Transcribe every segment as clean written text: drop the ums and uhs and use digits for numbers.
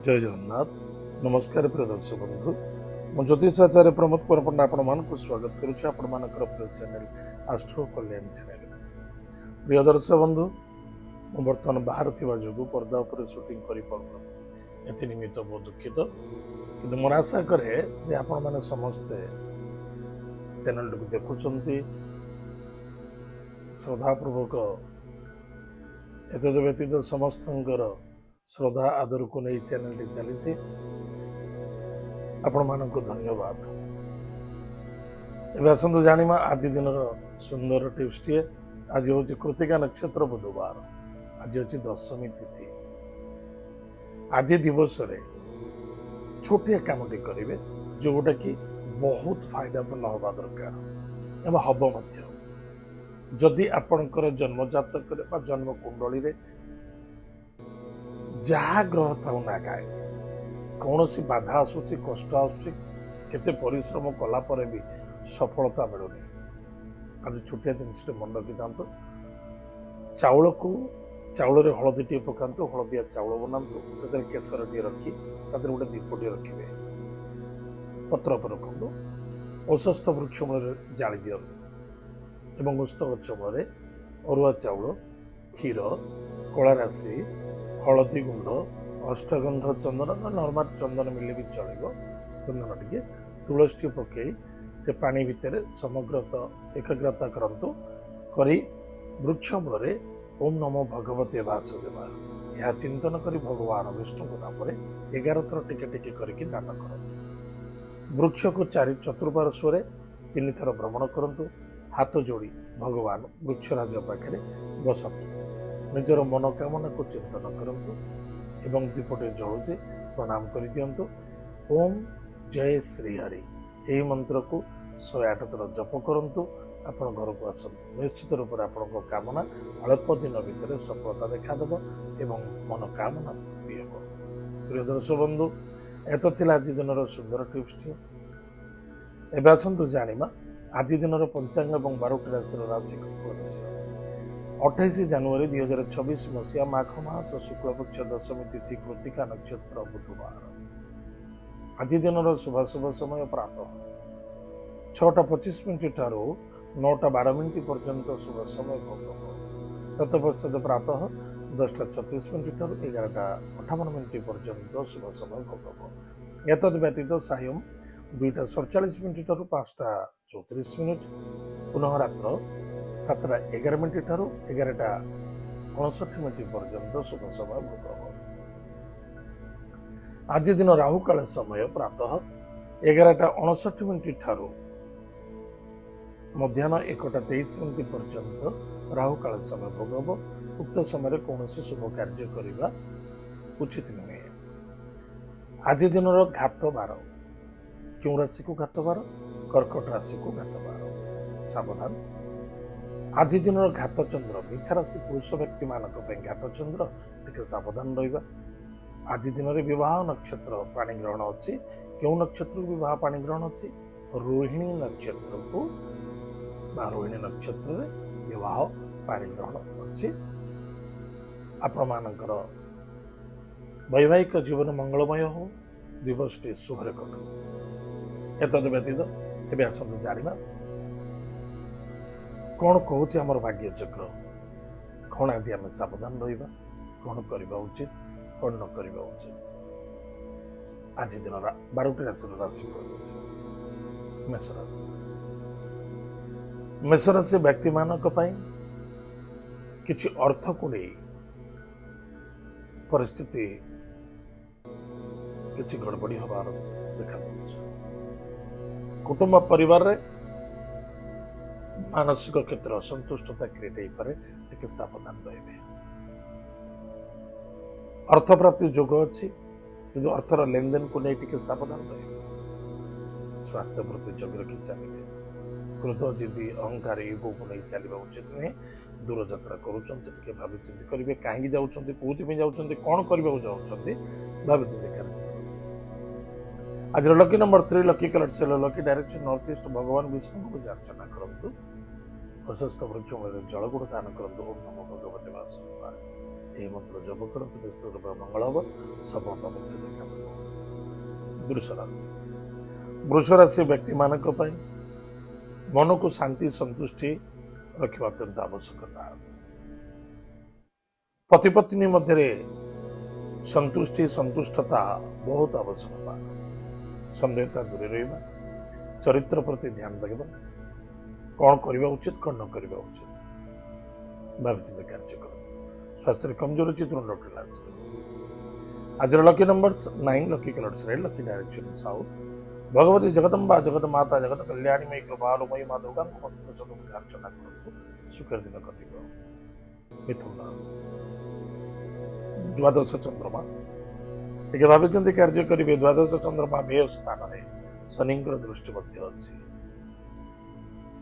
जय जगन्नाथ। नमस्कार प्रिय दर्शक बंधु, मु ज्योतिषाचार्य प्रमोद कुमार पंडा आपको स्वागत करुच्ची आपणकर प्रिय चैनल आस्ट्रो कल्याण चैनल। प्रिय दर्शक बंधु, मु बर्तमान बाहर थिबा जोगु पर्दा उपर शूटिंग करि पारुन एथि निमित्त बहुत दुखित, किंतु मोर आशा करे जे आपण माने समस्ते चैनल को देखुचंती श्रद्धापूर्वक एतद व्यतीत समस्तंकर श्रद्धा आदर को नहीं चैनल टी चली आपण मान धन्यवाद। एवं आसतु जाना आज दिन सुंदर टिप्स टे। आज हूँ कृतिका नक्षत्र बुधवार, आज हूँ दशमी तिथि। आज दिवस छोटिया काम टे करेंगे जोटा कि बहुत फायदापूर्ण हवा दरकार एवं हम जदि आपणकर जन्म जातक जन्म कुंडली जहा ग्रह था ना कहीं कौन सी बाधा आसूची कष्ट आसूची केते परिश्रम कलापर भी सफलता मिलूनी। आज छोटिया जिन मन रखी था चाउल को चाउल हलदी टे पकातु, हलदिया चाउल बनातु, से केसर टे रखी गोटे दीप टे रखिए, पत्र पर रखु, औषस्थ वृक्ष मूल जाली दिंतु एवं उस्त गच मूल अरुआ चाउल, क्षीर, कला राशि, हलदी गुंड, अष्टगंध चंदन नर्माल चंदन मिले भी चलो, चंदन टे तुलसी पकई से पानी भितर समग्रत एकाग्रता करतु करी वृक्ष मूल ओम नमो भगवते वासुदेवाय यह चिंतन करी भगवान विष्णु नाम 11 थर टिके टिके करके दान कर। वृक्ष को चारि चतुर्पार्श्व 3 थर भ्रमण करतु, हाथ जोड़ी भगवान वृक्षराज पाखे बसतु, निजर मनोकामना को चिंतन करंतु एवं दीपटे जलुचे प्रणाम कर दियंतु। ओम जय श्री हरि यही मंत्र को 108 थर जप करंतु। आपण घर को आसतु, निश्चित रूप से आपण कामना अल्प दिन भितर सफलता देखादेव एवं मनोकामना पूर्ति हेब। प्रिय दर्शक बंधु, एत थिला आज दिन सुंदर टिप्स टी। एबे आसतु जानिमा आज दिन पंचांग एवं 12टी राशि राशि 28 जनवरी 2026 मसीहा माघ मास शुक्लपक्ष दशमी तिथि कृतिका नक्षत्र बुधवार। आज दिन शुभाशुभ समय प्रातः 6:25 ठारू 9:12 पर्यंत शुभ समय भोग। तत्पश्चात प्रातः 10:36 ठारू 11:58 पर्यंत शुभ समय भोग। एतद व्यतीत सायं 2:47 ठारू 5:34 पुनः रात्र 7:11 ठारू 11:59 पर्यंत शुभ समय भोग। आज दिन राहुकाल समय प्रातः 11:59 ठारू मध्याह्न 1:23 पर्यंत राहुकाल समय भोग हम। उक्त समय कौन शुभ कार्य करने उचित नुहे। आज दिन घात बार क्यों राशि को घात बार? कर्कट राशि को घात बार। सावधान, आज दिन घात चंद्र मिछा राशि पुरुष व्यक्ति मान घात चंद्र टे सावधान रहा। आज दिन विवाह नक्षत्र पाणी ग्रहण अच्छी। क्यों नक्षत्र विवाह पाणी ग्रहण अच्छी? रोहिणी नक्षत्र को रोहिणी नक्षत्र विवाह पाणी ग्रहण अच्छी। आपण मानकर वैवाहिक जीवन मंगलमय हो, दिवस टी शुभरे कटु। एतद व्यतीत एवं आसतु जाना कौन कहूँ आमर भाग्य चक्र, कौन आज आम सावधान रहा, कौन करवा उचित, कौन न करवा उचित। आज दिन 12टी राशि राशि मेष राशि। मेष राशि व्यक्ति मानक किछि अर्थ को नहीं परिस्थिति किछि गड़बड़ी हबार देखा। कुटुंब परिवार रे मानसिक क्षेत्र असंतुष्टता क्रिएट हो पारे, टे सावधान रहे। अर्थ प्राप्ति जोग अच्छी, किंतु अर्थर लेनदेन को नहीं टे सावधान रहे। स्वास्थ्य प्रति जोग रखी चलिए। क्रोध जिद्दी अहंकार युग को नहीं चलवा उचित नुहे। दूर यात्रा करुँचे भावी चिंती करेंगे, कहीं जाऊँच कौन जाऊँच कौन करने चाहते भावी चिंती कार्य। आज लकी नंबर 3 लकी कलर से लकी डायरेक्शन नॉर्थ ईस्ट भगवान विष्णु को अर्चना करूँ। प्रशस्त वृक्ष जलगुड़ दान करूँ। ओम नमो भगवते वासुदेवाय। ଏହି ମନ୍ତ୍ର ଜପ କରନ୍ତୁ, ନିଶ୍ଚିତ ରୂପେ ମଙ୍ଗଳ ହେବ, ସଫଳତା ମଧ୍ୟ ଦେଖାଦେବ। ବୃଷ ରାଶି। ବୃଷ ରାଶି ବ୍ୟକ୍ତିମାନଙ୍କ ପାଇଁ ମନକୁ ଶାନ୍ତି ସନ୍ତୁଷ୍ଟି ରଖିବା ଅତ୍ୟନ୍ତ ଆବଶ୍ୟକତା ଅଛି। ପତି ପତ୍ନୀ ମଧ୍ୟରେ ସନ୍ତୁଷ୍ଟି ସନ୍ତୁଷ୍ଟତା ବହୁତ ଆବଶ୍ୟକତା ଅଛି। ସନ୍ଦେହତା ଦୂରେ ରହିବା, ଚରିତ୍ର ପ୍ରତି ଧ୍ୟାନ ଦେବା, କ'ଣ କରିବା ଉଚିତ କ'ଣ ନ କରିବା ଉଚିତ ଭାବିଚିନ୍ତି କାର୍ଯ୍ୟ କରନ୍ତୁ। ସ୍ୱାସ୍ଥ୍ୟରେ କମଜୋର ଅଛି ତୁରନ୍ତ ଡକ୍ଟର ଇଲାଜ କରନ୍ତୁ। ଆଜିର lucky numbers 9, lucky colours red, lucky direction south. Bhagwati Jagadamba ଜଗତ ମାତା ଜଗତ କଲ୍ୟାଣୀମୟୀ କୃପାଲୁମୟୀ ମା ଦୁର୍ଗାଙ୍କୁ ମନ୍ତ୍ର ସହିତ ପୂଜା ଅର୍ଚ୍ଚନା କରନ୍ତୁ, ସୁଖର ଦିନ କଟିବ। ମିଥୁନ ରାଶି। ଦ୍ୱାଦଶ ଚନ୍ଦ୍ରମା ଟିକେ ଭାବିଛନ୍ତି କାର୍ଯ୍ୟ କରିବେ। ଦ୍ୱାଦଶ ଚନ୍ଦ୍ରମା ବ୍ୟୟ ସ୍ଥାନରେ ଶନିଙ୍କର ଦୃଷ୍ଟି ମଧ୍ୟ ଅଛି।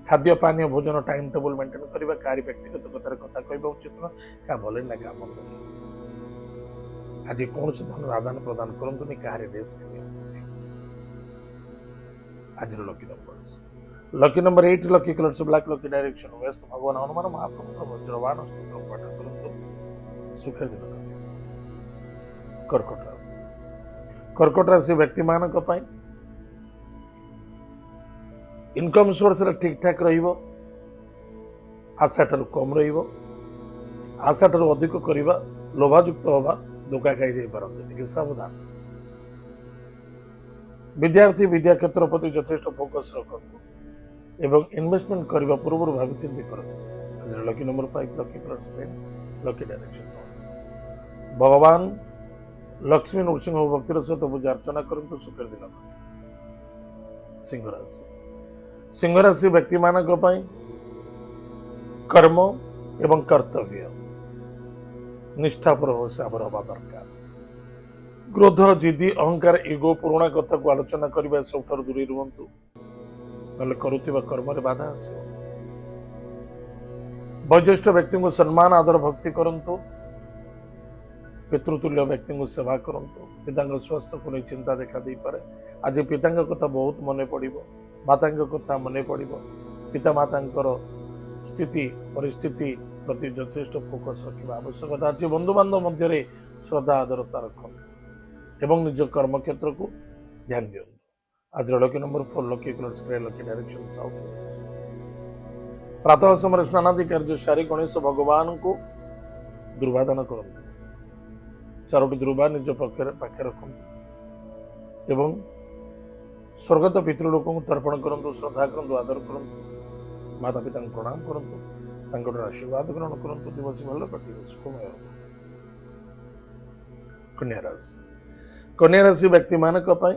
ଖାଦ୍ୟ ପାନୀୟ ଭୋଜନ ଟାଇମ ଟେବୁଲ ମେଣ୍ଟେନ କରିବା, କାହାରି ବ୍ୟକ୍ତିଗତ କଥାରେ କଥା କହିବା ଉଚିତ ନୁହେଁ, କାହା ଭଲ ନା କାହା ମନ୍ଦ ନୁହେଁ। ଆଜି କୌଣସି ଧନର ଆଦାନ ପ୍ରଦାନ କରନ୍ତୁନି, କାହାରି ରିସ୍କ ନିଅନ୍ତୁନି। ଆଜିର lucky numbers lucky number 8, lucky colours black, lucky direction west. ଭଗବାନ ହନୁମାନ ମହାପ୍ରଭୁଙ୍କ ବଜ୍ରବାଣ ସ୍ତୋତ୍ର ପାଠ କରନ୍ତୁ, ସୁଖର ଦିନ କଟିବ। କର୍କଟ ରାଶି। କର୍କଟ ରାଶି ବ୍ୟକ୍ତିମାନଙ୍କ ପାଇଁ ଇନକମ୍ ସୋର୍ସରେ ଠିକ୍ ଠାକ୍ ରହିବ, ଆଶାଠାରୁ କମ୍ ରହିବ। ଆଶାଠାରୁ ଅଧିକ କରିବା, ଲୋଭାଯୁକ୍ତ ହେବା, ଧୋକା ଖାଇଯାଇପାରନ୍ତି, ଟିକେ ସାବଧାନ। ବିଦ୍ୟାର୍ଥୀ ବିଦ୍ୟା କ୍ଷେତ୍ର ପ୍ରତି ଯଥେଷ୍ଟ ଫୋକସ୍ ରଖନ୍ତୁ ଏବଂ ଇନଭେଷ୍ଟମେଣ୍ଟ କରିବା ପୂର୍ବରୁ ଭାବିଚିନ୍ତି କରନ୍ତୁ। ଆଜିର lucky number 5, lucky colours red, lucky direction. ଭଗବାନ ଲକ୍ଷ୍ମୀ ନୃସିଂହ ଭକ୍ତିର ସହିତ ପୂଜା ଅର୍ଚ୍ଚନା କରନ୍ତୁ, ସୁଖର ଦିନ। ସିଂହ ରାଶି। ସିଂହ ରାଶି ବ୍ୟକ୍ତିମାନଙ୍କ ପାଇଁ କର୍ମ ଏବଂ କର୍ତ୍ତବ୍ୟ ନିଷ୍ଠାପର ହିସାବରେ ହେବା ଦରକାର। କ୍ରୋଧ, ଜିଦି, ଅହଙ୍କାର, ଇଗୋ, ପୁରୁଣା କଥାକୁ ଆଲୋଚନା କରିବା ସବୁଠାରୁ ଦୂରେଇ ରୁହନ୍ତୁ, ନହେଲେ କରୁଥିବା କର୍ମରେ ବାଧା ଆସିବ। ବୟୋଜ୍ୟେଷ୍ଠ ବ୍ୟକ୍ତିଙ୍କୁ ସମ୍ମାନ ଆଦର ଭକ୍ତି କରନ୍ତୁ, ପିତୃତୁଲ୍ୟ ବ୍ୟକ୍ତିଙ୍କୁ ସେବା କରନ୍ତୁ। ପିତାଙ୍କ ସ୍ୱାସ୍ଥ୍ୟକୁ ନେଇ ଚିନ୍ତା ଦେଖା ଦେଇପାରେ। ଆଜି ପିତାଙ୍କ କଥା ବହୁତ ମନେ ପଡ଼ିବ, ମାତାଙ୍କ କଥା ମନେ ପଡ଼ିବ। ପିତାମାତାଙ୍କର ସ୍ଥିତି ପରିସ୍ଥିତି ପ୍ରତି ଯଥେଷ୍ଟ ଫୋକସ୍ ରଖିବା ଆବଶ୍ୟକତା ଅଛି। ବନ୍ଧୁବାନ୍ଧବ ମଧ୍ୟରେ ଶ୍ରଦ୍ଧା ଆଦରତା ରଖନ୍ତୁ ଏବଂ ନିଜ କର୍ମକ୍ଷେତ୍ରକୁ ଧ୍ୟାନ ଦିଅନ୍ତୁ। ଆଜିର lucky number 4, lucky colours red, lucky direction south. ପ୍ରାତଃ ସମୟରେ ସ୍ନାନାଦି କାର୍ଯ୍ୟ ସାରି ଗଣେଶ ଭଗବାନଙ୍କୁ ଦୁର୍ବାଦାନ କରନ୍ତୁ। 4ଟି ଦୁର୍ବା ନିଜ ପାଖରେ ରଖନ୍ତୁ ଏବଂ ସ୍ୱର୍ଗତ ପିତୃଲୋକଙ୍କୁ ତର୍ପଣ କରନ୍ତୁ, ଶ୍ରଦ୍ଧା କରନ୍ତୁ, ଆଦର କରନ୍ତୁ। ମାତା ପିତାଙ୍କୁ ପ୍ରଣାମ କରନ୍ତୁ, ତାଙ୍କର ଆଶୀର୍ବାଦ ଗ୍ରହଣ କରନ୍ତୁ। ଦିବସ ଭଲ କଟିବ, ସୁଖମୟ ହେବ। କନ୍ୟା ରାଶି। କନ୍ୟା ରାଶି ବ୍ୟକ୍ତିମାନଙ୍କ ପାଇଁ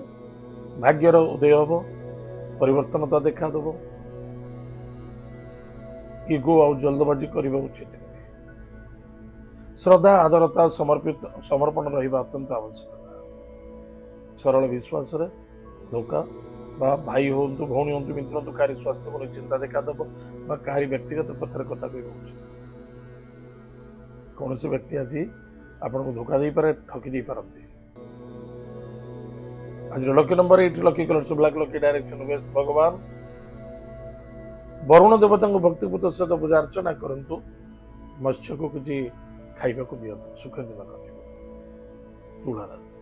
ଭାଗ୍ୟର ଉଦୟ ହେବ, ପରିବର୍ତ୍ତନତା ଦେଖାଦେବ। ଇଗୋ ଆଉ ଜଲ୍ଦବାଜି କରିବା ଉଚିତ ନୁହେଁ। ଶ୍ରଦ୍ଧା ଆଦରତା ସମର୍ପଣ ରହିବା ଅତ୍ୟନ୍ତ ଆବଶ୍ୟକତା। ସରଳ ବିଶ୍ୱାସରେ ଧୋକା ବା ଭାଇ ହୁଅନ୍ତୁ, ଭଉଣୀ ହୁଅନ୍ତୁ, ମିତ୍ର ହୁଅନ୍ତୁ, କାହାରି ସ୍ୱାସ୍ଥ୍ୟକୁ ନେଇ ଚିନ୍ତା ଦେଖାଦେବ ବା କାହାରି ବ୍ୟକ୍ତିଗତ କଥାରେ କଥା କହିବା ଉଚିତ। କୌଣସି ବ୍ୟକ୍ତି ଆଜି ଆପଣଙ୍କୁ ଧୋକା ଦେଇପାରେ, ଠକି ଦେଇପାରନ୍ତି। ଆଜିର lucky number 8, lucky colours black, lucky direction west. ଭଗବାନ ବରୁଣ ଦେବତାଙ୍କୁ ଭକ୍ତିପୂତ ସହିତ ପୂଜା ଅର୍ଚ୍ଚନା କରନ୍ତୁ, ମତ୍ସ୍ୟକୁ କିଛି ଖାଇବାକୁ ଦିଅନ୍ତୁ, ସୁଖ ଦିନ କଟିବ। ତୁଳା ରାଶି।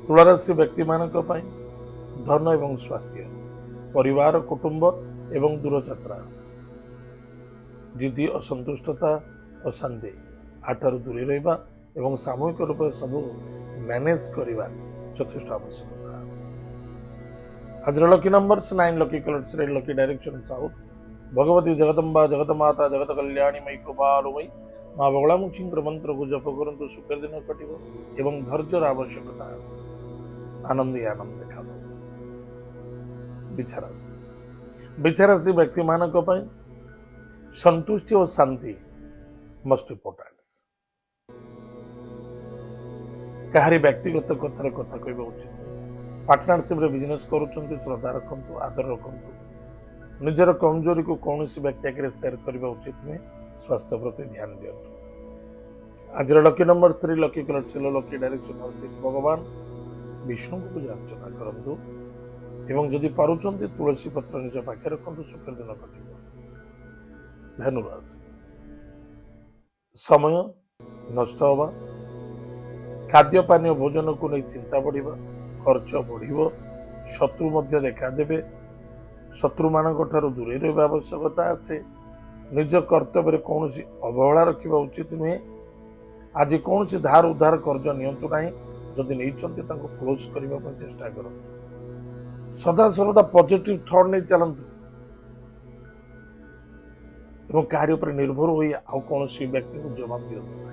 ତୁଳା ରାଶି ବ୍ୟକ୍ତିମାନଙ୍କ ପାଇଁ ଧନ ଏବଂ ସ୍ୱାସ୍ଥ୍ୟ, ପରିବାର, କୁଟୁମ୍ବ ଏବଂ ଦୂରଯାତ୍ରା, ଜିଦି, ଅସନ୍ତୁଷ୍ଟତା, ଅଶାନ୍ତି, ଆଠାରୁ ଦୂରେଇ ରହିବା ଏବଂ ସାମୂହିକ ରୂପେ ସବୁ ମ୍ୟାନେଜ କରିବା ଯଥେଷ୍ଟ ଆବଶ୍ୟକତା। ଆଜିର lucky numbers 9, lucky colours red, lucky direction south. Bhagwati Jagadamba ଜଗତ ମାତା ଜଗତ କଲ୍ୟାଣୀମୟୀ କୃପାଲୁମୟୀ ମା ବଗଳାମୁଖୀଙ୍କର ମନ୍ତ୍ରକୁ ଜପ କରନ୍ତୁ, ସୁଖର ଦିନ କଟିବ ଏବଂ ଧୈର୍ଯ୍ୟର ଆବଶ୍ୟକତା ଅଛି। ଆନନ୍ଦ ଦେଖାଦେବ। ବିଛା ରାଶି। ବିଛା ରାଶି ବ୍ୟକ୍ତିମାନଙ୍କ ପାଇଁ ସନ୍ତୁଷ୍ଟି ଓ ଶାନ୍ତି ମୋଷ୍ଟ ଇମ୍ପୋର୍ଟାଣ୍ଟ। କାହାରି ବ୍ୟକ୍ତିଗତ କଥାରେ କଥା କହିବା ଉଚିତ। ପାର୍ଟନରସିପ୍ରେ ବିଜନେସ୍ କରୁଛନ୍ତି, ଶ୍ରଦ୍ଧା ରଖନ୍ତୁ, ଆଦର ରଖନ୍ତୁ। ନିଜର କମଜୋରିକୁ କୌଣସି ବ୍ୟକ୍ତି ଆଗରେ ସେୟାର କରିବା ଉଚିତ ନୁହେଁ। ସ୍ୱାସ୍ଥ୍ୟ ପ୍ରତି ଧ୍ୟାନ ଦିଅନ୍ତୁ। ଆଜିର lucky number 3, lucky colours yellow, lucky direction north east. ଭଗବାନ ବିଷ୍ଣୁଙ୍କୁ ପୂଜା ଅର୍ଚ୍ଚନା କରନ୍ତୁ ଏବଂ ଯଦି ପାରୁଛନ୍ତି ତୁଳସୀ ପତ୍ର ନିଜ ପାଖରେ ରଖନ୍ତୁ, ସୁଖର ଦିନ କଟିବ। ଧନୁ ରାଶି। ସମୟ नष्ट होगा खाद्य पानीय भोजन को नहीं चिंता बढ़िबा खर्च बढ़िबो शत्रु मध्य देखा देबे शत्रु मानक ठारू दूरे रहबा आवश्यकता আছে निज कर्तव्य कौन अवहेला रखा उचित नुहे आज कौन धार उधार कर्ज नियंतु नहीं जदि नहीं क्लोज करने चेष्टा कर सदा सर्वदा पॉजिटिव थॉट नहीं चलतु एवं कार्य पर निर्भर हुई आउ कौन व्यक्ति को जवाब दिंतु ना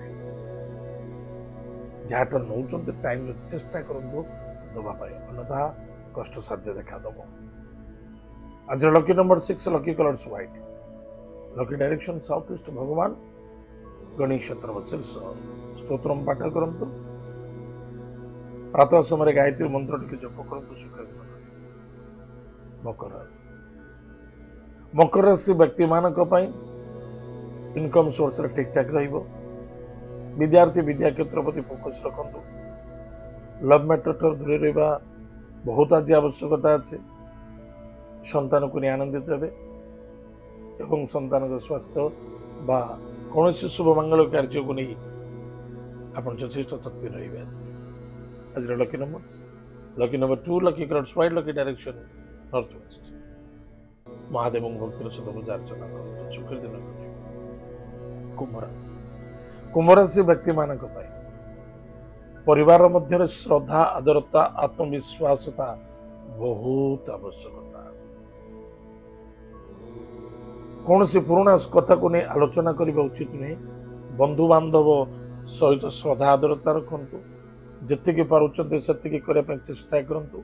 जहाँ नौ टाइम चेष्टा करूँ दवाई अन्यथा कष्ट साध्य देखा दब आज lucky number 6 lucky colours white lucky direction south east भगवान गणेश शीर्ष स्तोत्र पाठ करंतु प्रातः समय गायत्री मंत्र टी जप करंतु सुख मकर राशि व्यक्ति मानक इनकम सोर्स ठीक ठाक रहिबो विद्यार्थी विद्या क्षेत्र प्रति फोकस रखंतु लव मैटर ठर दूरे रहिबा बहुत आज आवश्यकता अच्छे संतान को आनंदित हेबे एवं संतान स्वास्थ्य बा कौन शुभ मंगल कार्य को नहीं आप यथेष तत्पर रही आज lucky number 2 lucky colours white lucky direction north west Mahadev भक्तिर सहित पूजा अर्चना कर सुखर दिन कुंभ राशि व्यक्ति मानक परिवार मध्य श्रद्धा आदरता आत्मविश्वासता बहुत आवश्यकता कौन सी पुराना कथा को नहीं आलोचना करने उचित नुहे बंधु बांधव सहित श्रद्धा आदरता रखु जी पार्टी से चेष्टा करूँ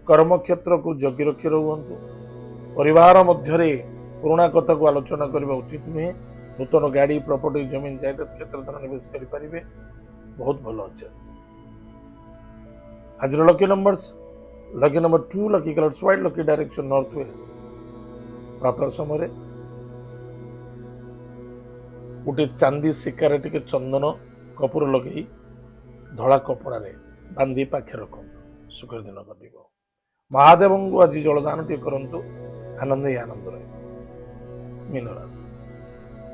कर्म क्षेत्र को जगि रखी रुहतु परिवार मध्य पुराना कथा को आलोचना करने उचित नुहे नूतन गाड़ी प्रॉपर्टी जमीन जायदाद क्षेत्र निवेश करें बहुत भल अच्छे आज lucky number 2 lucky colours white lucky direction north waste प्रातः समय गोटे चांदी शिकार टे चंदन कपूर लगे धड़ा कपड़ा बांधी पाखे रख सुखर दिन कट महादेव को आज जलदान टे करूँ आनंद ही आनंद रहे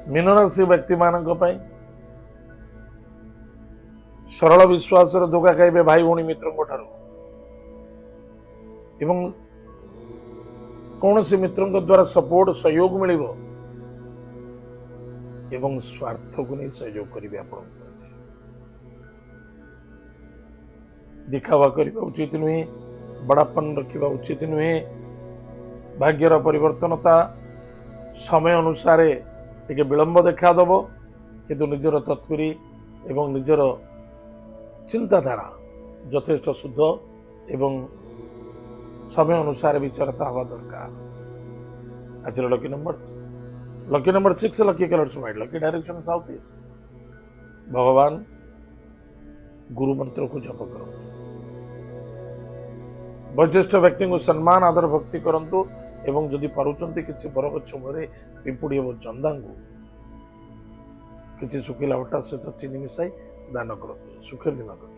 मीन राशि व्यक्ति मानक सरल विश्वास धोखा खाइबे भाई भौणी मित्रों ठारू एवं कौन सी मित्रों द्वारा सपोर्ट सहयोग मिलिबो एवं स्वार्थ को नहीं सहयोग करेंगे आप दिखावा करने उचित नुहे बड़ापन रखा उचित नुहे भाग्यर परिवर्तनता समय अनुसार टे विलंब देखा दब किंतु निजर तत्परी एवं निजर चिंताधारा यथेष्ट शुद्ध एवं समय अनुसार विचारता हवा दरकार आज lucky number 6 lucky colours white lucky direction south east भगवान गुरु मंत्र को जप करो वरिष्ठ व्यक्ति को सम्मान आदर भक्ति करंतु एवं जदि पारुचंती किछि बरगछ मूले पिंपुड़ी एवं चंदा को किछि सुखिला अटा सहित चीनी मिसाई दान करो सुखर दिन कर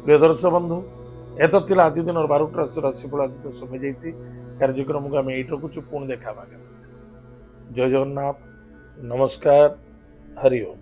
प्रिय दर्शक बंधु एत थिला आज दिन 12टा राशिफल आज तो समय जाइछि कार्यक्रम को आम एट रखुचु पुणी देखा जय जगन्नाथ नमस्कार हरि ओम।